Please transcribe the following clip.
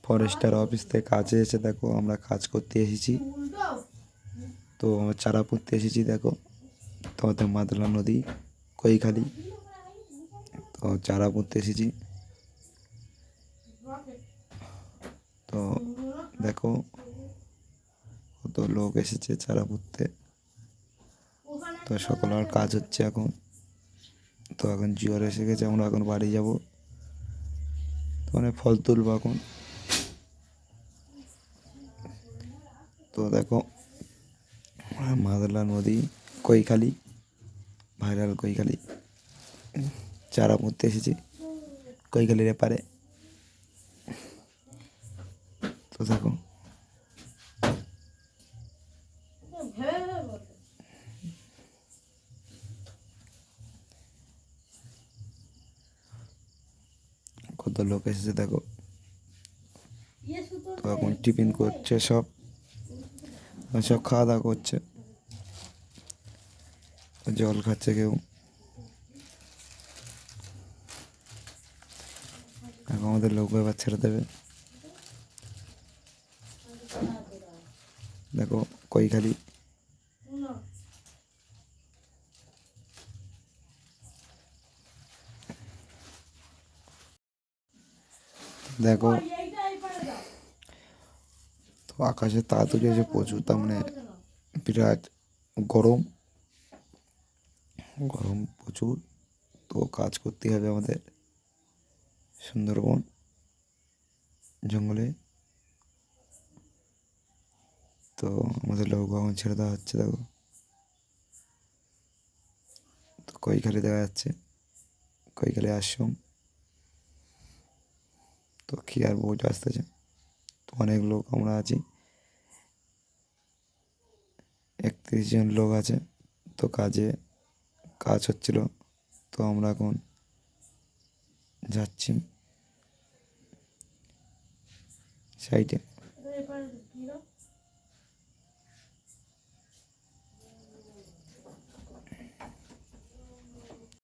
Forster office থেকে কাজে এসে দেখো আমরা কাজ করতে এসেছি। তো আমরা চারা পুঁততে এসেছি। দেখো তোমাদের মাদলা নদী কৈখালি, তো চারা পুঁততে এসেছি। তো দেখো কত লোক এসেছে চারা পুঁততে। তো সকলের কাজ হচ্ছে এখন। তো এখন জোয়ার এসে গেছে, আমরা এখন বাড়ি যাব। তো মানে ফল তুলবো এখন। তো দেখো মাদলা নদী কৈখালি, ভাইরাল কৈখালি, চারা পুঁততে এসেছি কৈখালির এপারে। তো দেখো কত লোক এসেছে দেখো। তো এখন টিফিন করছে সব, সব খাওয়া দাওয়া করছে, জল খাচ্ছে কেউ। এখন আমাদের লোক এবার ছেড়ে দেবে। দেখো কৈখালি, দেখো তো আকাশে তাড়াতাড়ি উঠেছে প্রচুর, তার মানে বিরাট গরম, গরম প্রচুর। তো কাজ করতে হবে আমাদের সুন্দরবন জঙ্গলে। তো আমাদের লোক এখন ছেড়ে দেওয়া হচ্ছে। দেখো তো কৈখালি দেখা যাচ্ছে, কৈখালি আশ্রম। তো কি আর বোট আসতেছে। তো অনেক লোক আমরা আছি, 31 জন লোক আছে। তো কাজ হচ্ছিল। তো আমরা এখন যাচ্ছি সাইডে।